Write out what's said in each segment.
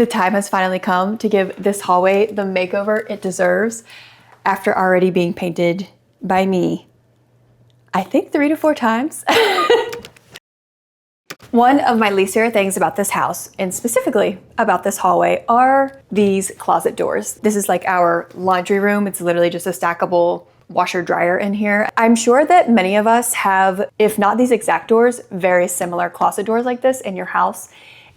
The time has finally come to give this hallway the makeover it deserves after already being painted by me, I think 3 to 4 times. One of my least favorite things about this house, and specifically about this hallway, are these closet doors. This is like our laundry room. It's literally just a stackable washer dryer in here. I'm sure that many of us have, if not these exact doors, very similar closet doors like this in your house.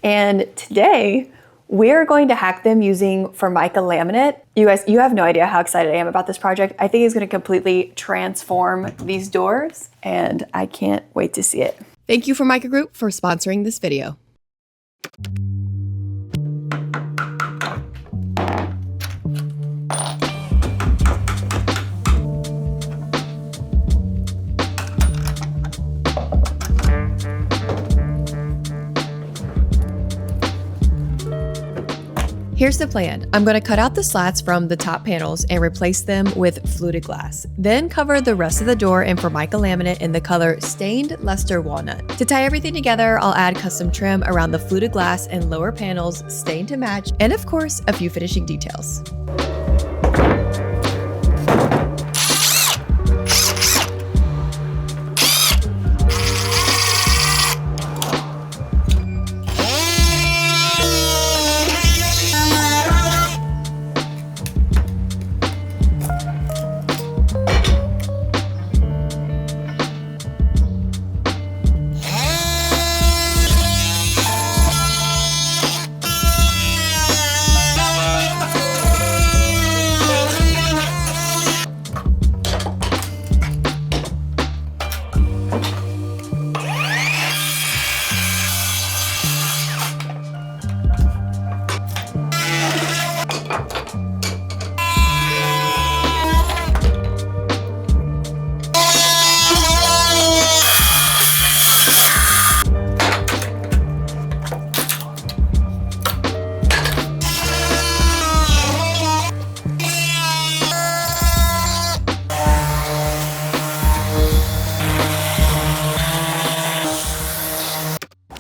And today, we're going to hack them using Formica Laminate. You guys, you have no idea how excited I am about this project. I think it's gonna completely transform these doors, and I can't wait to see it. Thank you Formica Group for sponsoring this video. Here's the plan. I'm going to cut out the slats from the top panels and replace them with fluted glass. Then cover the rest of the door in Formica Laminate in the color Stained Luster Walnut. To tie everything together, I'll add custom trim around the fluted glass and lower panels, stained to match, and of course, a few finishing details.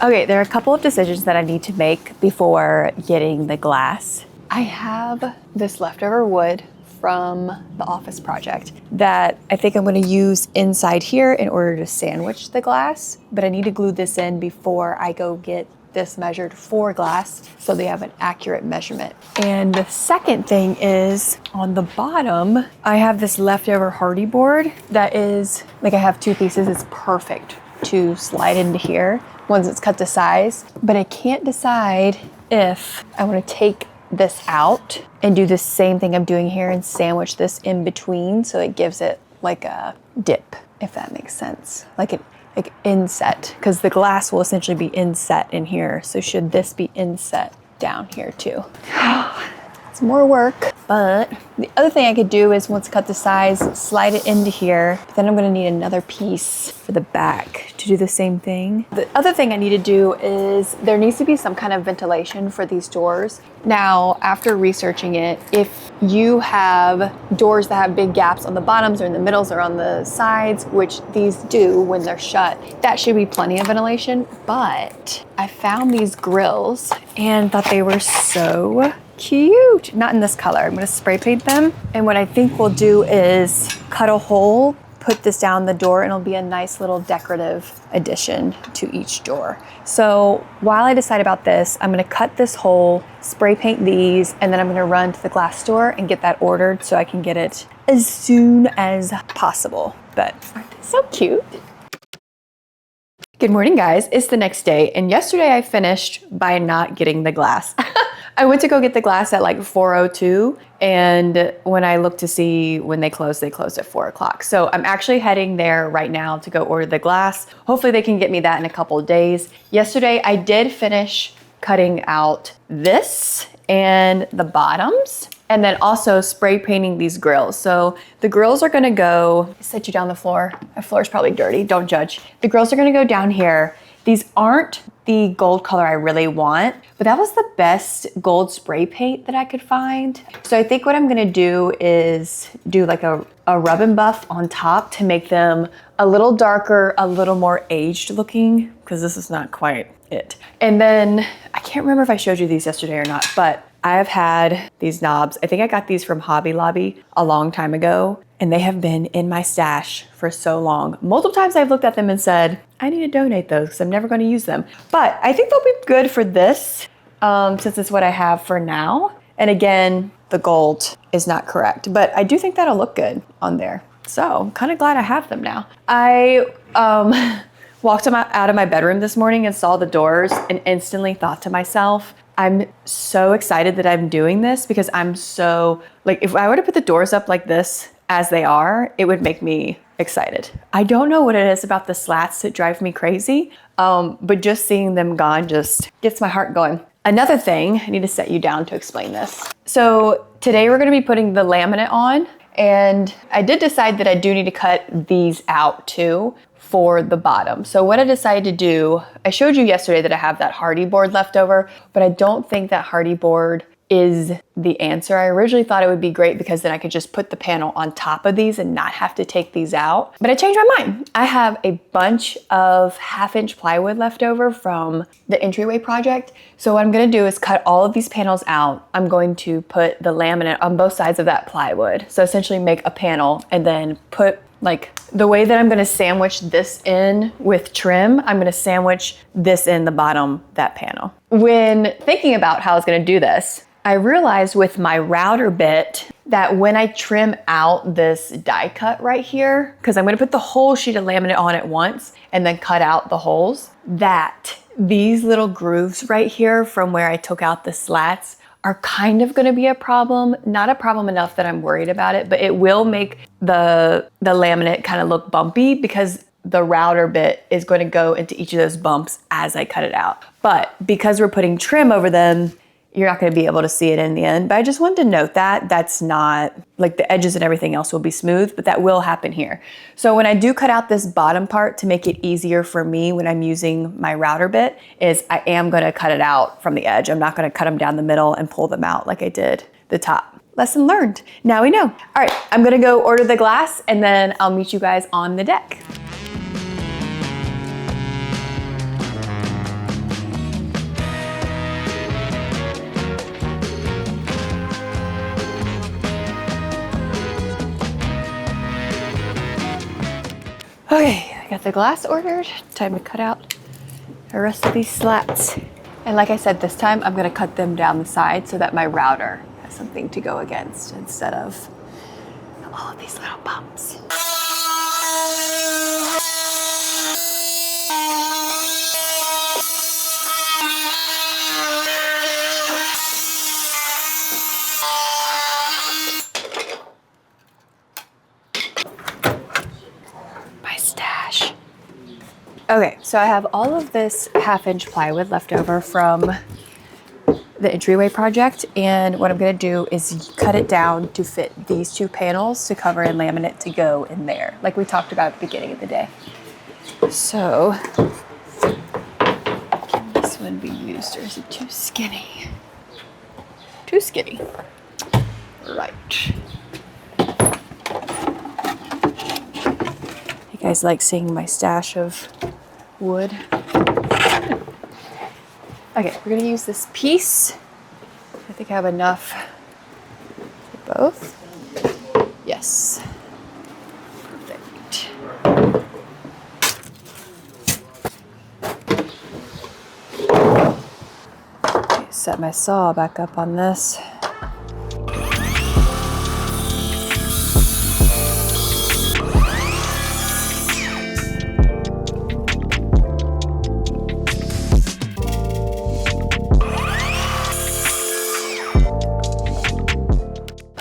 Okay, there are a couple of decisions that I need to make before getting the glass. I have this leftover wood from the office project that I think I'm gonna use inside here in order to sandwich the glass, but I need to glue this in before I go get this measured for glass so they have an accurate measurement. And the second thing is on the bottom, I have this leftover hardy board that is, like I have 2 pieces, it's perfect to slide into here once it's cut to size, but I can't decide if I want to take this out and do the same thing I'm doing here and sandwich this in between so it gives it like a dip, if that makes sense, like inset, because the glass will essentially be inset in here. So should this be inset down here too? It's more work, but the other thing I could do is once cut the size, slide it into here, but then I'm gonna need another piece for the back to do the same thing. The other thing I need to do is there needs to be some kind of ventilation for these doors. Now, after researching it, if you have doors that have big gaps on the bottoms or in the middles or on the sides, which these do when they're shut, that should be plenty of ventilation. But I found these grills and thought they were so cute. Not in this color. I'm gonna spray paint them. And what I think we'll do is cut a hole, put this down the door, and it'll be a nice little decorative addition to each door. So while I decide about this, I'm gonna cut this hole, spray paint these, and then I'm gonna run to the glass store and get that ordered so I can get it as soon as possible. But aren't they so cute? Good morning, guys. It's the next day, and yesterday I finished by not getting the glass. I went to go get the glass at like 4:02, and when I looked to see when they closed at 4 o'clock. So I'm actually heading there right now to go order the glass. Hopefully they can get me that in a couple of days. Yesterday I did finish cutting out this and the bottoms, and then also spray painting these grills. So the grills are gonna go, set you down the floor. My floor is probably dirty, don't judge. The grills are gonna go down here. These aren't the gold color I really want, but that was the best gold spray paint that I could find. So I think what I'm gonna do is do like a rub and buff on top to make them a little darker, a little more aged looking, because this is not quite it. And then I can't remember if I showed you these yesterday or not, but I have had these knobs. I think I got these from Hobby Lobby a long time ago, and they have been in my stash for so long. Multiple times I've looked at them and said, I need to donate those because I'm never going to use them. But I think they'll be good for this since it's what I have for now. And again, the gold is not correct, but I do think that'll look good on there. So I'm kind of glad I have them now. I walked out of my bedroom this morning and saw the doors and instantly thought to myself, I'm so excited that I'm doing this because I'm so, like, if I were to put the doors up like this as they are, it would make me excited. I don't know what it is about the slats that drive me crazy, but just seeing them gone just gets my heart going. Another thing, I need to set you down to explain this. So today we're gonna be putting the laminate on, and I did decide that I do need to cut these out too for the bottom. So what I decided to do, I showed you yesterday that I have that hardy board left over, but I don't think that hardy board is the answer. I originally thought it would be great because then I could just put the panel on top of these and not have to take these out. But I changed my mind. I have a bunch of 1/2-inch plywood left over from the entryway project. So what I'm gonna do is cut all of these panels out. I'm going to put the laminate on both sides of that plywood. So essentially make a panel and then put, like, the way that I'm gonna sandwich this in with trim, I'm gonna sandwich this in the bottom, that panel. When thinking about how I was gonna do this, I realized with my router bit that when I trim out this die cut right here, because I'm gonna put the whole sheet of laminate on at once and then cut out the holes, that these little grooves right here from where I took out the slats are kind of gonna be a problem. Not a problem enough that I'm worried about it, but it will make the laminate kind of look bumpy because the router bit is gonna go into each of those bumps as I cut it out. But because we're putting trim over them, you're not gonna be able to see it in the end. But I just wanted to note that that's not, like, the edges and everything else will be smooth, but that will happen here. So when I do cut out this bottom part to make it easier for me when I'm using my router bit, is I am gonna cut it out from the edge. I'm not gonna cut them down the middle and pull them out like I did the top. Lesson learned, now we know. All right, I'm gonna go order the glass and then I'll meet you guys on the deck. Okay, I got the glass ordered. Time to cut out the rest of these slats. And like I said, this time I'm gonna cut them down the side so that my router has something to go against instead of all of these little bumps. Okay, so I have all of this 1/2-inch plywood left over from the entryway project, and what I'm gonna do is cut it down to fit these two panels to cover in laminate to go in there, like we talked about at the beginning of the day. So, can this one be used or is it too skinny? Too skinny. Right. You guys like seeing my stash of wood? Okay, we're gonna use this piece. I think I have enough for both. Yes. Perfect. Okay, set my saw back up on this.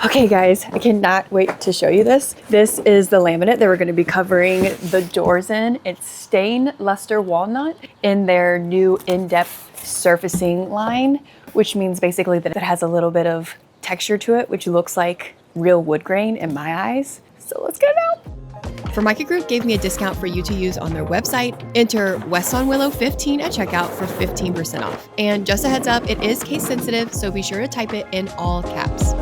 Okay guys, I cannot wait to show you this. This is the laminate that we're gonna be covering the doors in. It's stained luster walnut in their new InDepth surfacing line, which means basically that it has a little bit of texture to it, which looks like real wood grain in my eyes. So let's get it out. Formica Group gave me a discount for you to use on their website. Enter westonwillow15 at checkout for 15% off. And just a heads up, it is case sensitive, so be sure to type it in all caps.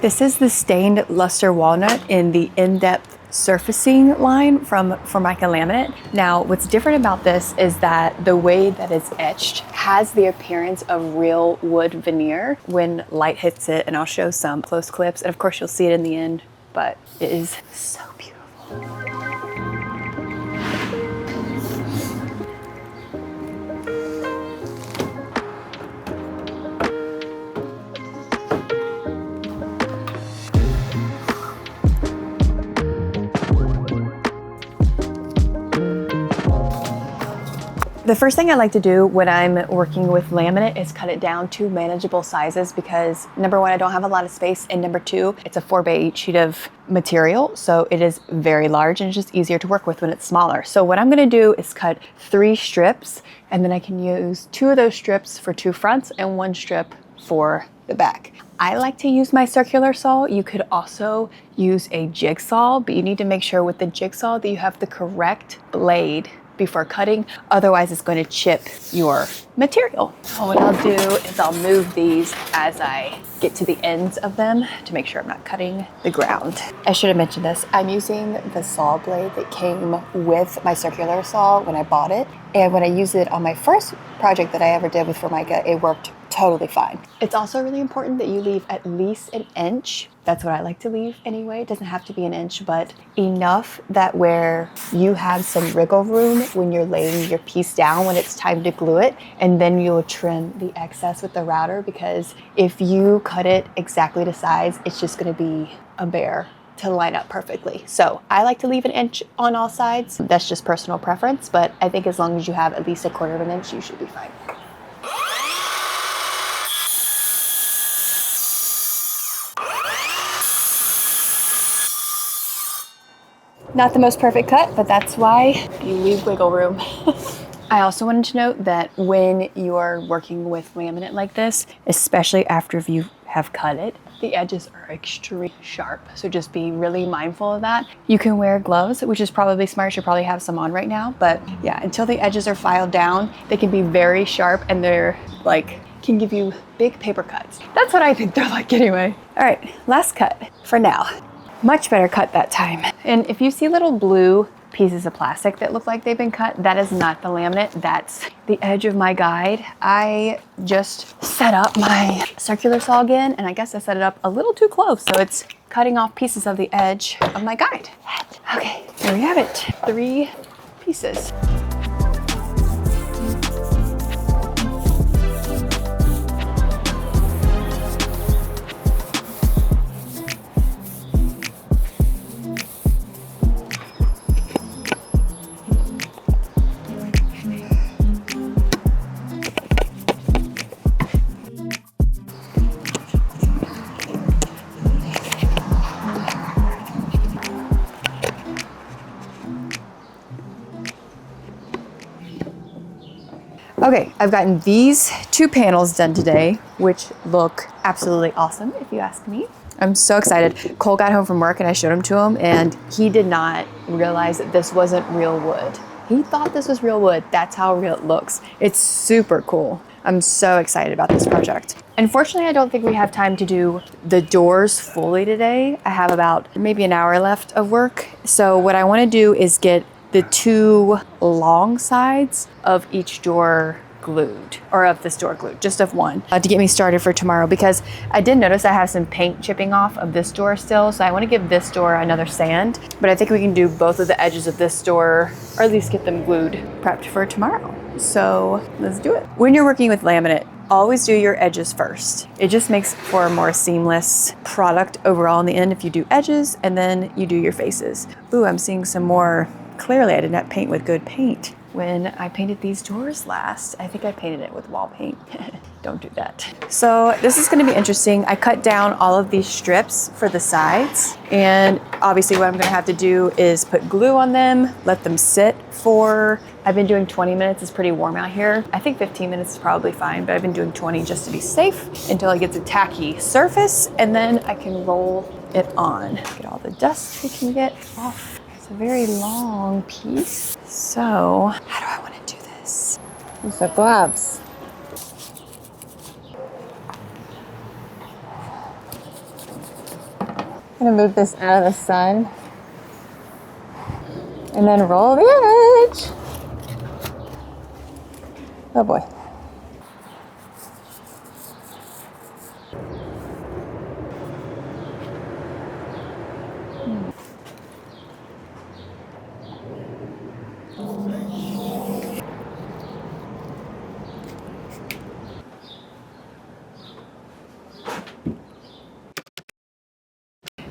This is the stained luster walnut in the InDepth surfacing line from Formica Laminate. Now, what's different about this is that the way that it's etched has the appearance of real wood veneer when light hits it, and I'll show some close clips, and of course you'll see it in the end, but it is so beautiful. The first thing I like to do when I'm working with laminate is cut it down to manageable sizes because number one, I don't have a lot of space, and number two, it's a 4x8 sheet of material, so it is very large and it's just easier to work with when it's smaller. So what I'm gonna do is cut 3 strips, and then I can use 2 of those strips for 2 fronts and 1 strip for the back. I like to use my circular saw. You could also use a jigsaw, but you need to make sure with the jigsaw that you have the correct blade before cutting, otherwise it's going to chip your material. So what I'll do is I'll move these as I get to the ends of them to make sure I'm not cutting the ground. I should have mentioned this. I'm using the saw blade that came with my circular saw when I bought it, and when I used it on my first project that I ever did with Formica, it worked totally fine. It's also really important that you leave at least an inch. That's what I like to leave anyway. It doesn't have to be an inch, but enough that where you have some wriggle room when you're laying your piece down when it's time to glue it, and then you'll trim the excess with the router, because if you cut it exactly to size, it's just gonna be a bear to line up perfectly. So I like to leave an inch on all sides. That's just personal preference, but I think as long as you have at least 1/4 of an inch, you should be fine. Not the most perfect cut, but that's why you leave wiggle room. I also wanted to note that when you are working with laminate like this, especially after you have cut it, the edges are extremely sharp. So just be really mindful of that. You can wear gloves, which is probably smart. You should probably have some on right now. But yeah, until the edges are filed down, they can be very sharp, and they're like, can give you big paper cuts. That's what I think they're like anyway. All right, last cut for now. Much better cut that time. And if you see little blue pieces of plastic that look like they've been cut, that is not the laminate, that's the edge of my guide. I just set up my circular saw again, and I guess I set it up a little too close, so it's cutting off pieces of the edge of my guide. Okay, there we have it, 3 pieces. Okay, I've gotten these 2 panels done today, which look absolutely awesome if you ask me. I'm so excited. Cole got home from work and I showed them to him, and he did not realize that this wasn't real wood. He thought this was real wood. That's how real it looks. It's super cool. I'm so excited about this project. Unfortunately, I don't think we have time to do the doors fully today. I have about maybe an hour left of work. So what I want to do is get the 2 long sides of each door glued, or of this door glued, just of one, to get me started for tomorrow, because I did notice I have some paint chipping off of this door still, so I want to give this door another sand, but I think we can do both of the edges of this door, or at least get them glued prepped for tomorrow. So let's do it. When you're working with laminate, always do your edges first. It just makes for a more seamless product overall in the end if you do edges and then you do your faces. Ooh, I'm seeing some more. Clearly I did not paint with good paint. When I painted these doors last, I think I painted it with wall paint. Don't do that. So this is gonna be interesting. I cut down all of these strips for the sides, and obviously what I'm gonna have to do is put glue on them, let them sit for, I've been doing 20 minutes, it's pretty warm out here. I think 15 minutes is probably fine, but I've been doing 20 just to be safe until it gets a tacky surface, and then I can roll it on. Get all the dust we can get off. It's a very long piece. So, how do I want to do this? With the gloves. I'm gonna move this out of the sun. And then roll the edge. Oh boy.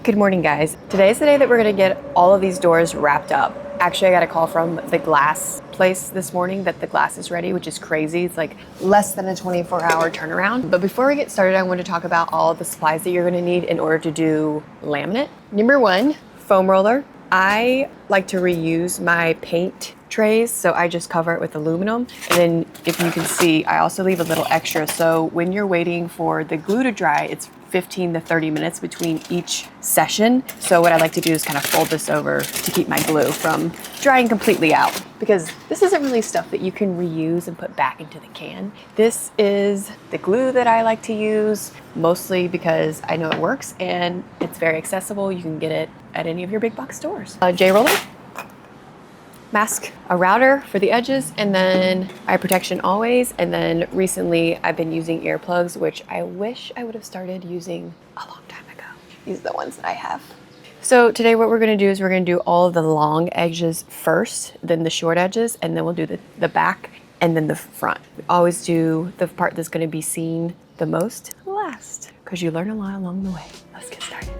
Good morning, guys. Today is the day that we're gonna get all of these doors wrapped up. Actually, I got a call from the glass place this morning that the glass is ready, which is crazy. It's like less than a 24-hour turnaround. But before we get started, I want to talk about all of the supplies that you're gonna need in order to do laminate. Number one, foam roller. I like to reuse my paint trays, so I just cover it with aluminum. And then if you can see, I also leave a little extra. So when you're waiting for the glue to dry, it's 15 to 30 minutes between each session. So what I like to do is kind of fold this over to keep my glue from drying completely out, because this isn't really stuff that you can reuse and put back into the can. This is the glue that I like to use, mostly because I know it works and it's very accessible. You can get it at any of your big box stores. J-roller, mask, a router for the edges, and then eye protection always. And then recently I've been using earplugs, which I wish I would have started using a long time ago. These are the ones that I have. So today what we're gonna do is we're gonna do all of the long edges first, then the short edges, and then we'll do the back and then the front. We always do the part that's gonna be seen the most last, because you learn a lot along the way. Let's get started.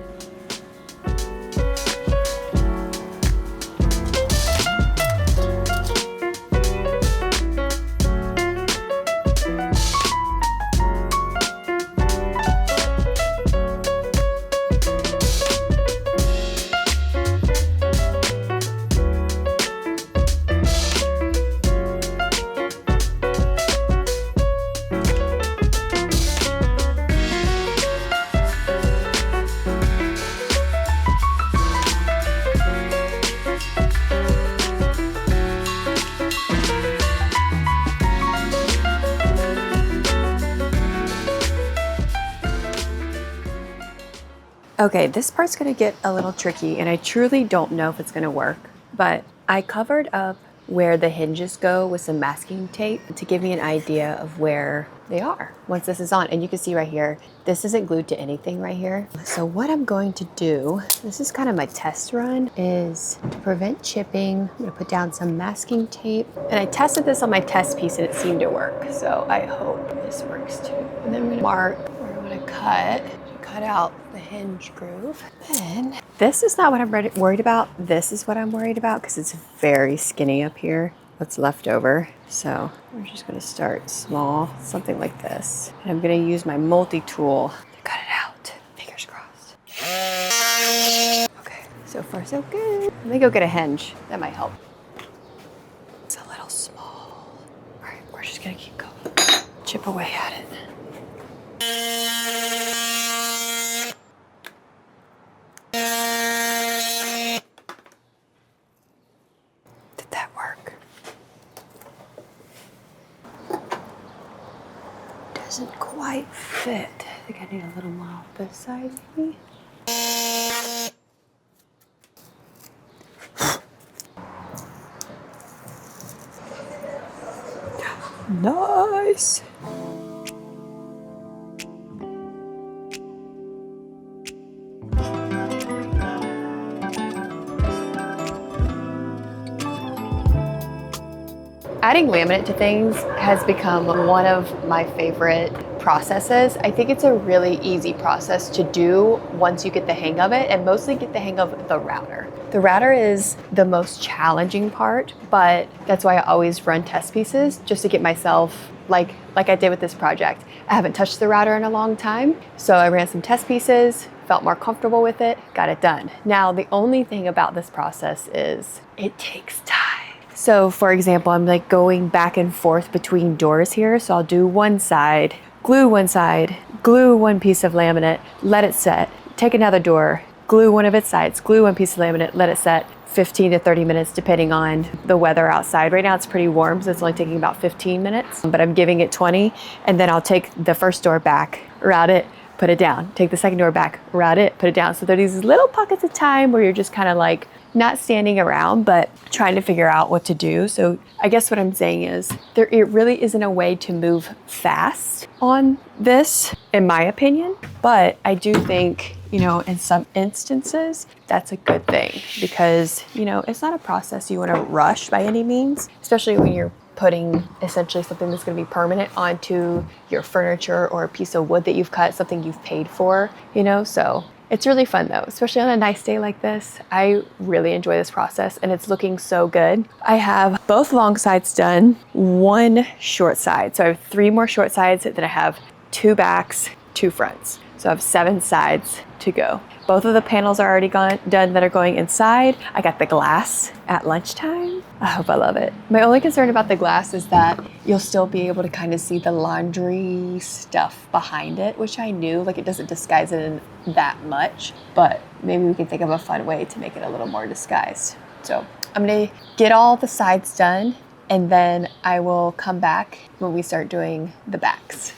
Okay, this part's gonna get a little tricky, and I truly don't know if it's gonna work, but I covered up where the hinges go with some masking tape to give me an idea of where they are once this is on. And you can see right here, this isn't glued to anything right here. So what I'm going to do, this is kind of my test run, is to prevent chipping, I'm gonna put down some masking tape. And I tested this on my test piece and it seemed to work. So I hope this works too. And then I'm gonna mark where I'm gonna cut out the hinge groove. Then this is not what I'm worried about. This is what I'm worried about, because it's very skinny up here, what's left over. So we're just gonna start small, something like this. And I'm gonna use my multi-tool to cut it out. Fingers crossed. Okay, so far so good. Let me go get a hinge, that might help. It's a little small. All right, we're just gonna keep going. Chip away at it. Did that work? Doesn't quite fit. I think I need a little more off this side, maybe. Nice. Adding laminate to things has become one of my favorite processes. I think it's a really easy process to do once you get the hang of it, and mostly get the hang of the router. The router is the most challenging part, but that's why I always run test pieces, just to get myself, like I did with this project. I haven't touched the router in a long time, so I ran some test pieces, felt more comfortable with it, got it done. Now, the only thing about this process is it takes time. So for example, I'm like going back and forth between doors here. So I'll do one side, glue one piece of laminate, let it set, take another door, glue one of its sides, glue one piece of laminate, let it set, 15 to 30 minutes depending on the weather outside. Right now it's pretty warm, so it's only taking about 15 minutes, but I'm giving it 20. And then I'll take the first door back, route it, put it down. Take the second door back, route it, put it down. So there are these little pockets of time where you're just kind of like not standing around, but trying to figure out what to do. So I guess what I'm saying is it really isn't a way to move fast on this, in my opinion. But I do think, you know, in some instances, that's a good thing because, you know, it's not a process you want to rush by any means, especially when you're putting essentially something that's going to be permanent onto your furniture or a piece of wood that you've cut, something you've paid for, you know. So it's really fun though, especially on a nice day like this. I really enjoy this process and it's looking so good. I have both long sides done, one short side. So I have 3 more short sides, then I have 2 backs, 2 fronts. So I have 7 sides to go. Both of the panels are already done that are going inside. I got the glass at lunchtime. I hope I love it. My only concern about the glass is that you'll still be able to kind of see the laundry stuff behind it, which I knew, like it doesn't disguise it in that much, but maybe we can think of a fun way to make it a little more disguised. So I'm gonna get all the sides done and then I will come back when we start doing the backs.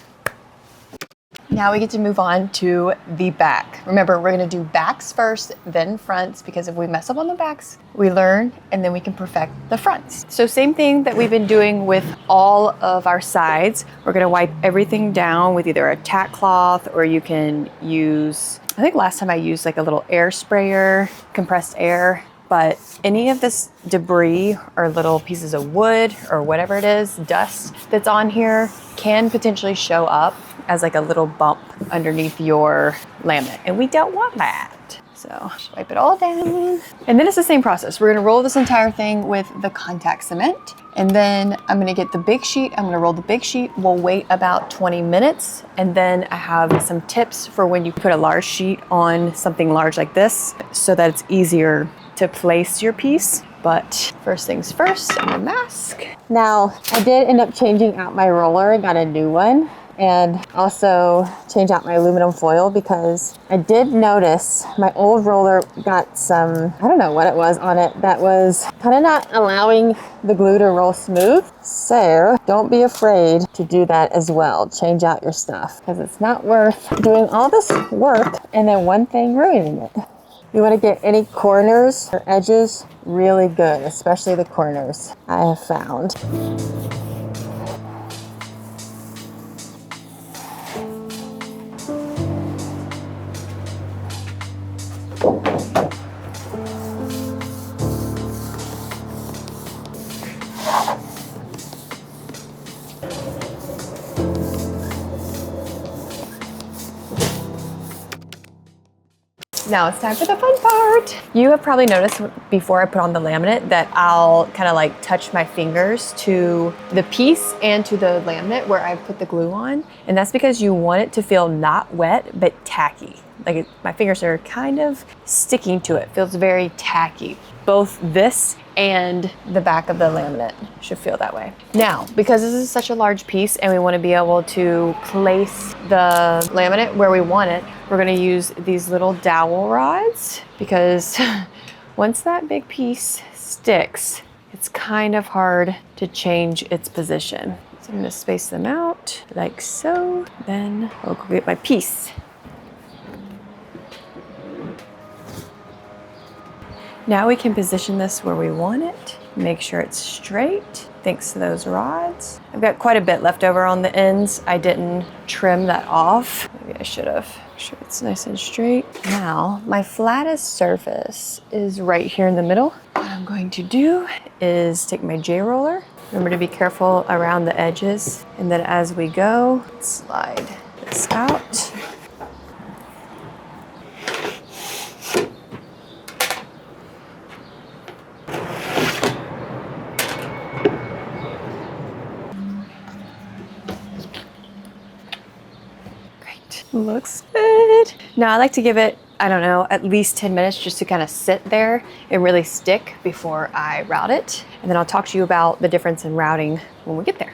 Now we get to move on to the back. Remember, we're gonna do backs first, then fronts, because if we mess up on the backs, we learn and then we can perfect the fronts. So same thing that we've been doing with all of our sides. We're gonna wipe everything down with either a tack cloth or you can use, I think last time I used like a little air sprayer, compressed air, but any of this debris or little pieces of wood or whatever it is, dust that's on here can potentially show up as like a little bump underneath your laminate. And we don't want that. So wipe it all down. And then it's the same process. We're gonna roll this entire thing with the contact cement. And then I'm gonna get the big sheet. I'm gonna roll the big sheet. We'll wait about 20 minutes. And then I have some tips for when you put a large sheet on something large like this so that it's easier to place your piece. But first things first, I'm gonna mask. Now, I did end up changing out my roller and got a new one. And also change out my aluminum foil because I did notice my old roller got some, I don't know what it was on it, that was kind of not allowing the glue to roll smooth. So don't be afraid to do that as well. Change out your stuff because it's not worth doing all this work and then one thing ruining it. You want to get any corners or edges really good, especially the corners, I have found. Now it's time for the fun part. You have probably noticed before I put on the laminate that I'll kind of like touch my fingers to the piece and to the laminate where I've put the glue on. And that's because you want it to feel not wet, but tacky. Like my fingers are kind of sticking to it. Feels very tacky. Both this and the back of the laminate should feel that way. Now, because this is such a large piece and we want to be able to place the laminate where we want it, we're going to use these little dowel rods because once that big piece sticks, it's kind of hard to change its position. So I'm going to space them out like so. Then I'll go get my piece. Now we can position this where we want it, make sure it's straight, thanks to those rods. I've got quite a bit left over on the ends. I didn't trim that off. Maybe I should have. Make sure it's nice and straight. Now, my flattest surface is right here in the middle. What I'm going to do is take my J-roller. Remember to be careful around the edges. And then as we go, slide this out. Looks good. Now I like to give it, I don't know, at least 10 minutes just to kind of sit there and really stick before I route it. And then I'll talk to you about the difference in routing when we get there.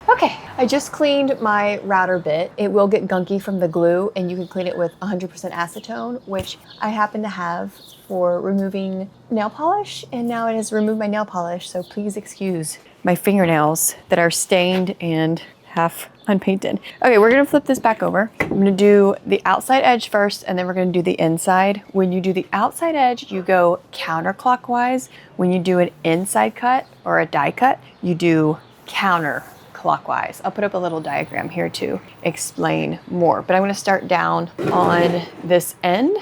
Okay, I just cleaned my router bit. It will get gunky from the glue and you can clean it with 100% acetone, which I happen to have for removing nail polish. And now it has removed my nail polish, so please excuse my fingernails that are stained and half unpainted. Okay, we're gonna flip this back over. I'm gonna do the outside edge first, and then we're gonna do the inside. When you do the outside edge, you go counterclockwise. When you do an inside cut or a die cut, you do counterclockwise. I'll put up a little diagram here to explain more, but I'm gonna start down on this end,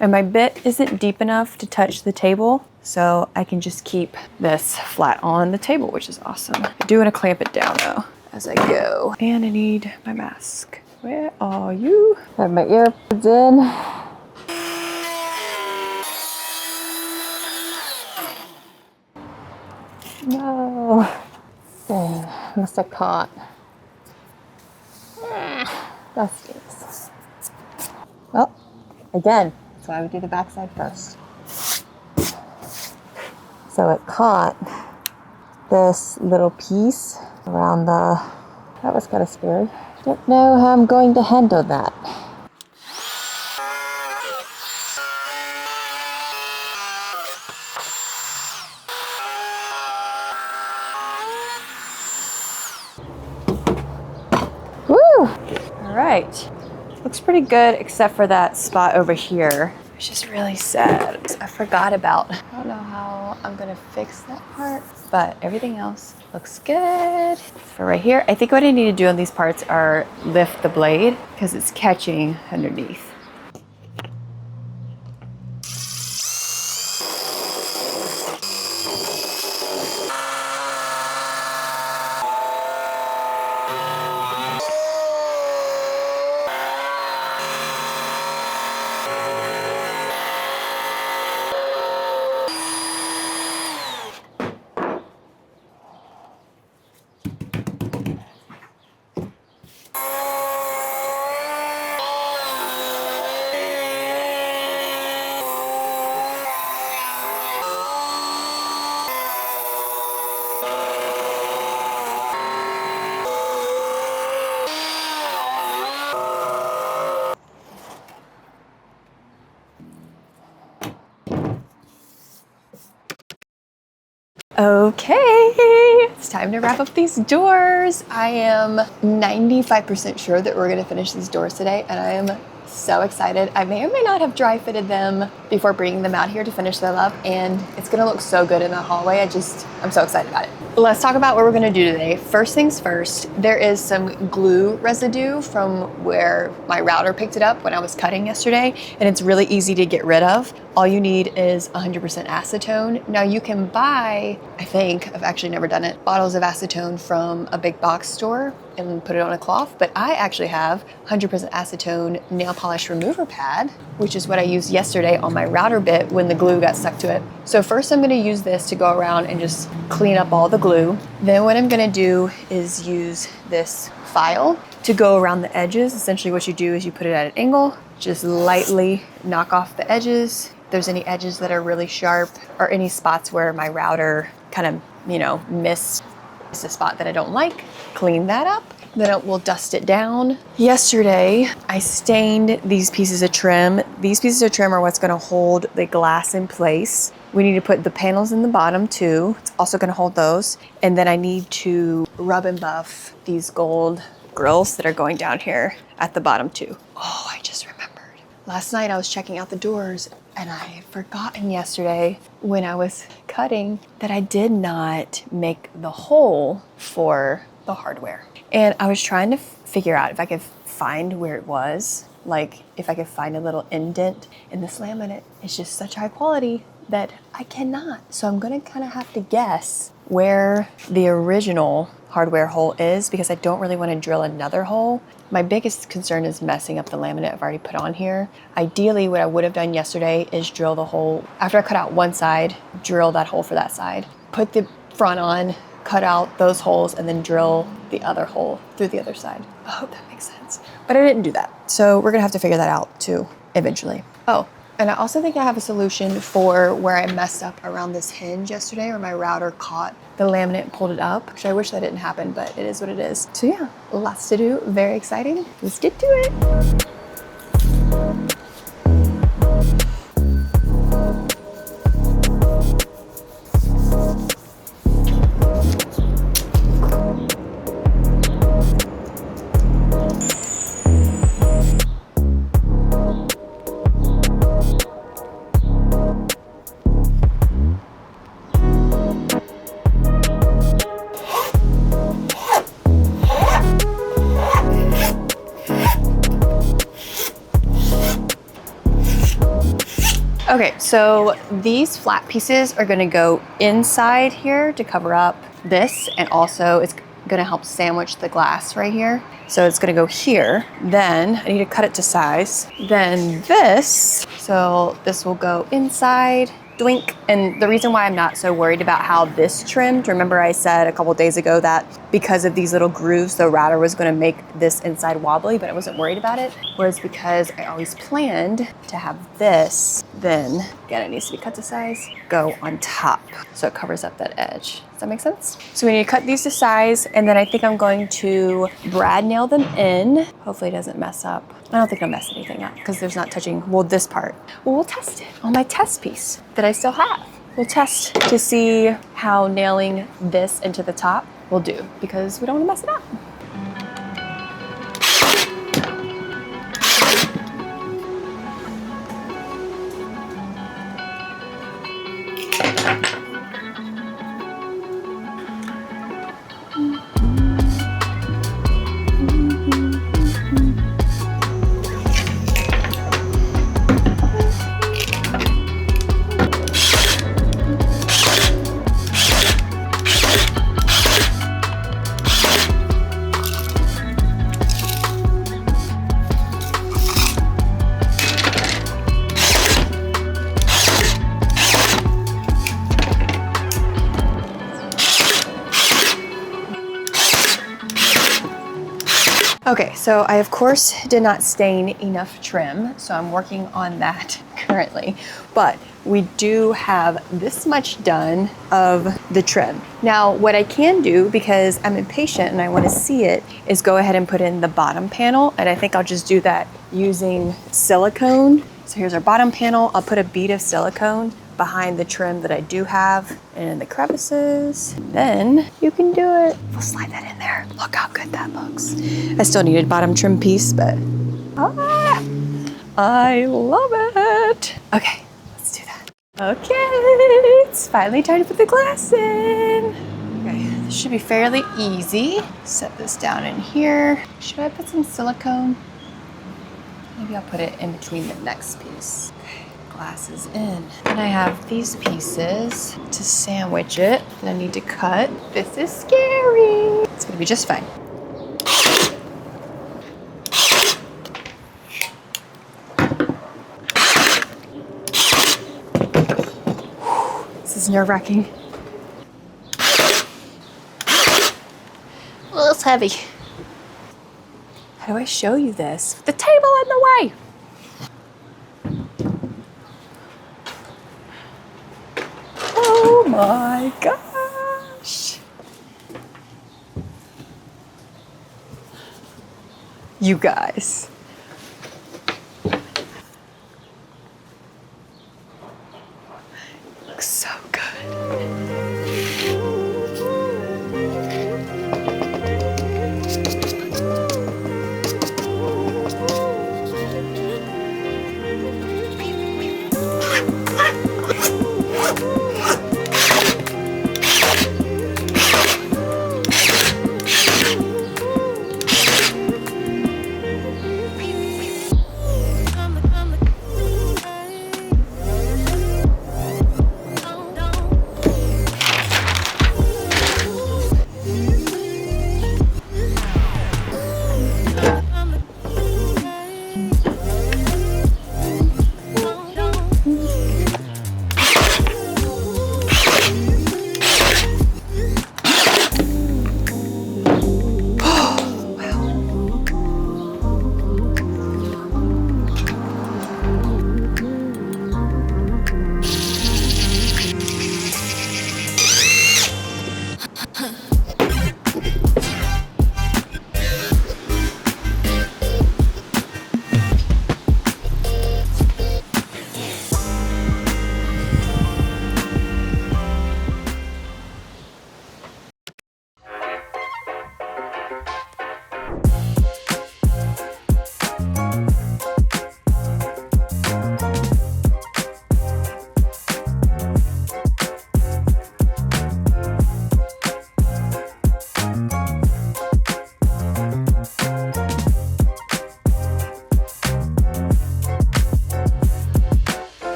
and my bit isn't deep enough to touch the table, so I can just keep this flat on the table, which is awesome. I do wanna clamp it down though as I go. And I need my mask. Where are you? I have my earbuds in. No. Dang, must have caught. That stinks. Well, again, so I would do the backside first. So it caught this little piece around that was kind of scary. Don't know how I'm going to handle that. Woo! All right, looks pretty good except for that spot over here. It's just really sad. I forgot about, I don't know how I'm gonna fix that part, but everything else looks good. For right here, I think what I need to do on these parts are lift the blade because it's catching underneath. Okay, it's time to wrap up these doors. I am 95% sure that we're gonna finish these doors today, and I am so excited. I may or may not have dry fitted them before bringing them out here to finish them up, and it's gonna look so good in the hallway. I'm so excited about it. Let's talk about what we're gonna do today. First things first, there is some glue residue from where my router picked it up when I was cutting yesterday, and it's really easy to get rid of. All you need is 100% acetone. Now you can buy, I think, I've actually never done it, bottles of acetone from a big box store and put it on a cloth, but I actually have 100% acetone nail polish remover pad, which is what I used yesterday on my router bit when the glue got stuck to it. So first I'm gonna use this to go around and just clean up all the glue. Then what I'm gonna do is use this file to go around the edges. Essentially what you do is you put it at an angle, just lightly knock off the edges. If there's any edges that are really sharp or any spots where my router kind of, missed a spot that I don't like, clean that up. Then we'll dust it down. Yesterday, I stained these pieces of trim. These pieces of trim are what's gonna hold the glass in place. We need to put the panels in the bottom too. It's also gonna hold those. And then I need to rub and buff these gold grills that are going down here at the bottom too. Oh, I just remembered. Last night I was checking out the doors and I had forgotten yesterday when I was cutting that I did not make the hole for the hardware. And I was trying to figure out if I could find where it was, like if I could find a little indent in this laminate. It's just such high quality that I cannot. So I'm gonna kind of have to guess where the original hardware hole is because I don't really want to drill another hole. My biggest concern is messing up the laminate I've already put on here. Ideally, what I would have done yesterday is drill the hole. After I cut out one side, drill that hole for that side. Put the front on, cut out those holes, and then drill the other hole through the other side. I hope that makes sense. But I didn't do that. So we're gonna have to figure that out too, eventually. Oh, and I also think I have a solution for where I messed up around this hinge yesterday where my router caught the laminate and pulled it up, which I wish that didn't happen, but it is what it is. So yeah, lots to do, very exciting. Let's get to it. Okay, so these flat pieces are gonna go inside here to cover up this, and also it's gonna help sandwich the glass right here. So it's gonna go here. Then I need to cut it to size. Then this, so this will go inside, doink. And the reason why I'm not so worried about how this trimmed, remember I said a couple days ago that because of these little grooves, the router was gonna make this inside wobbly, but I wasn't worried about it. Was because I always planned to have this, then, again, it needs to be cut to size, go on top. So it covers up that edge. Does that make sense? So we need to cut these to size, and then I think I'm going to brad nail them in. Hopefully it doesn't mess up. I don't think I'll mess anything up because there's not touching, well, this part. Well, we'll test it on my test piece that I still have. We'll test to see how nailing this into the top will do because we don't want to mess it up. Okay, so I of course did not stain enough trim, so I'm working on that currently, but we do have this much done of the trim. Now, what I can do, because I'm impatient and I want to see it, is go ahead and put in the bottom panel, and I think I'll just do that using silicone. So here's our bottom panel. I'll put a bead of silicone behind the trim that I do have and in the crevices. Then you can do it. We'll slide that in there. Look how good that looks. I still need a bottom trim piece, but I love it. Okay, let's do that. Okay, it's finally time to put the glass in. Okay, this should be fairly easy. Set this down in here. Should I put some silicone? Maybe I'll put it in between the next piece. Okay, glass is in. Then I have these pieces to sandwich it that I need to cut. This is scary. It's gonna be just fine. This is nerve-wracking. Oh, it's heavy. How do I show you this? The table in the way. Oh my gosh. You guys,